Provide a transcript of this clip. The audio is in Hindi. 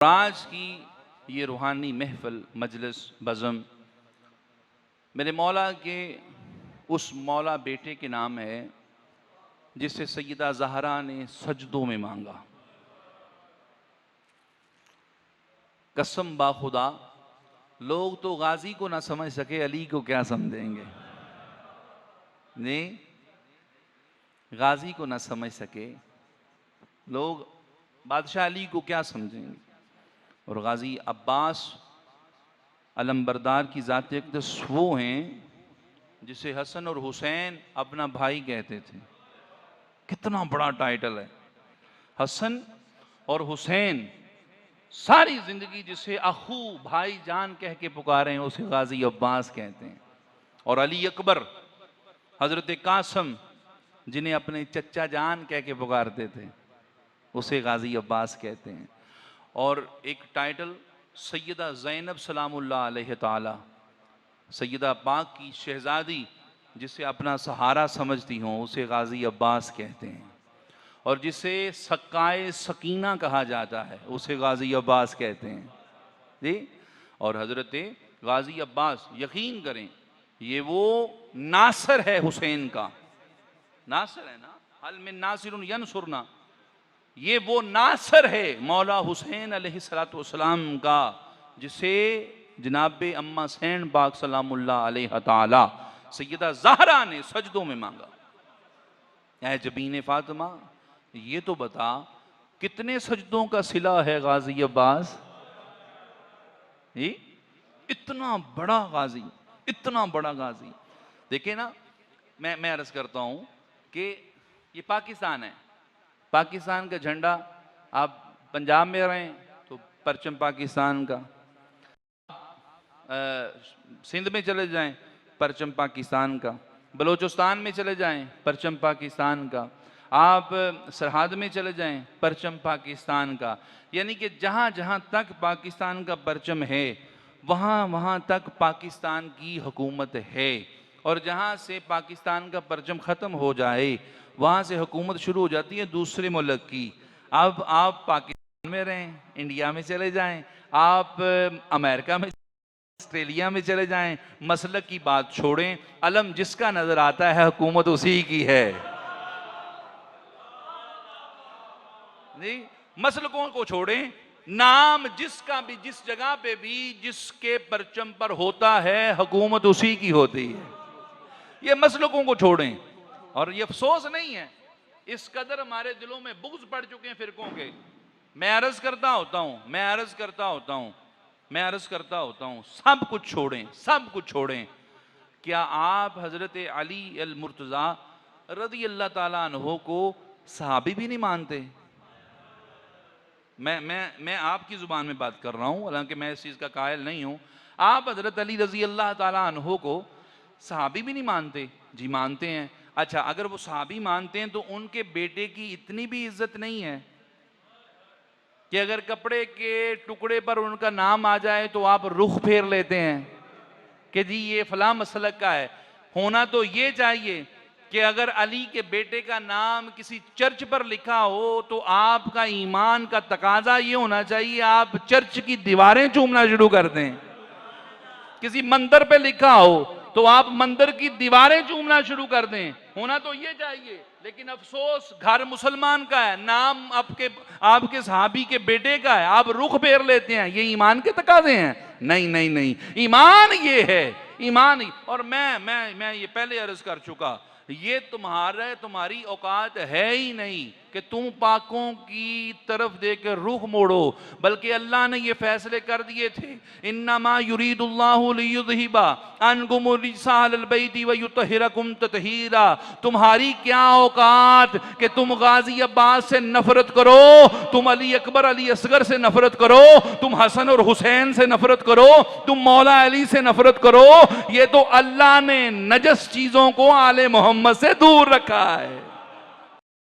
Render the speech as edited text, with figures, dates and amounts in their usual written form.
आज की ये रूहानी महफिल मजलिस बज़म मेरे मौला के उस मौला बेटे के नाम है जिसे सैयदा ज़हरा ने सजदों में मांगा। कसम बाखुदा लोग तो गाजी को ना समझ सके, अली को क्या समझेंगे। नहीं, गाजी को ना समझ सके लोग बादशाह अली को क्या समझेंगे। और गाजी अब्बास अलमबरदार की ज़ात अक़दस वो हैं जिसे हसन और हुसैन अपना भाई कहते थे। कितना बड़ा टाइटल है, हसन और हुसैन। सारी जिंदगी जिसे अखू भाई जान कह के पुकारे हैं उसे गाजी अब्बास कहते हैं। और अली अकबर हजरत कासम जिन्हें अपने चच्चा जान कह के पुकारते थे उसे गाजी अब्बास कहते हैं। और एक टाइटल सैयदा ज़ैनब सलामुल्लाह अलैहा ताला, सैयदा पाक की शहजादी जिसे अपना सहारा समझती हों उसे गाजी अब्बास कहते हैं। और जिसे सक्काए सकीना कहा जाता है उसे गाजी अब्बास कहते हैं जी। और हजरत गाजी अब्बास यकीन करें ये वो नासर है हुसैन का, नासर है ना, हल मिन नासिरुन यनसुरना, ये वो नासर है मौला हुसैन अलैहिस्सलातु वस्सलाम का जिसे जनाब अम्मा सैन पाक सलामुल्लाह अलैहा ताला सैयदा ज़हरा ने सजदों में मांगा। ऐ जबीन फातिमा ये तो बता कितने सजदों का सिला है गाजी अब्बास। इतना बड़ा गाजी, इतना बड़ा गाजी। देखिए ना, मैं अर्ज करता हूं कि ये पाकिस्तान है, पाकिस्तान का झंडा, आप पंजाब में रहें तो परचम पाकिस्तान का, सिंध में चले जाएं परचम पाकिस्तान का, बलोचिस्तान में चले जाएं परचम पाकिस्तान का, आप सरहद में चले जाएं परचम पाकिस्तान का। यानी कि जहाँ जहाँ तक पाकिस्तान का परचम है वहाँ वहाँ तक पाकिस्तान की हुकूमत है। और जहाँ से पाकिस्तान का परचम ख़त्म हो जाए वहाँ से हुकूमत शुरू हो जाती है दूसरे मुल्क की। अब आप पाकिस्तान में रहें, इंडिया में चले जाएं, आप अमेरिका में, ऑस्ट्रेलिया में चले जाएं, मसलक की बात छोड़ें, अलम जिसका नजर आता है हुकूमत उसी की है। नहीं, मसलकों को छोड़ें, नाम जिसका भी जिस जगह पे भी जिसके परचम पर होता है हुकूमत उसी की होती है। ये मसलकों को छोड़ें। और ये अफसोस नहीं है, इस कदर हमारे दिलों में बुग़्ज़ पड़ चुके हैं फिरकों के। मैं अर्ज करता होता हूं सब कुछ छोड़ें, सब कुछ छोड़ें। क्या आप हजरत अली अल मुर्तज़ा रज़ी अल्लाह ताला अन्हो को सहाबी भी नहीं मानते? मैं आपकी जुबान में बात कर रहा हूं, हालांकि मैं इस चीज का कायल नहीं हूं। आप हजरत अली रज़ी अल्लाह ताला अन्हो को सहाबी भी नहीं मानते? जी मानते हैं। अच्छा, अगर वो सहाबी मानते हैं तो उनके बेटे की इतनी भी इज्जत नहीं है कि अगर कपड़े के टुकड़े पर उनका नाम आ जाए तो आप रुख फेर लेते हैं कि जी ये फलां मसलक का है। होना तो ये चाहिए कि अगर अली के बेटे का नाम किसी चर्च पर लिखा हो तो आपका ईमान का तकाजा ये होना चाहिए आप चर्च की दीवारें चूमना शुरू कर दें। किसी मंदिर पे लिखा हो तो आप मंदिर की दीवारें चूमना शुरू कर दें। होना तो ये चाहिए। लेकिन अफसोस घर मुसलमान का है, नाम आपके सहाबी के बेटे का है, आप रुख फेर लेते हैं। ये ईमान के तकाजे हैं? नहीं नहीं नहीं, ईमान ये है, ईमान। और मैं ये पहले अर्ज कर चुका, ये तुम्हारी औकात है ही नहीं कि तुम पाकों की तरफ देकर रुख मोड़ो, बल्कि अल्लाह ने ये फैसले कर दिए थे, इन्नमा युरीदुल्लाहु लियुज़हिबा अन्कुम रिज्सा अहलल बैति व युतहिरकुम ततहीरा। तुम्हारी क्या औकात कि तुम गाजी अब्बास से नफरत करो, तुम अली अकबर अली असगर से नफरत करो, तुम हसन और हुसैन से नफरत करो, तुम मौला अली से नफरत करो। ये तो अल्लाह ने नजस चीजों को आले मोहम्मद से दूर रखा है।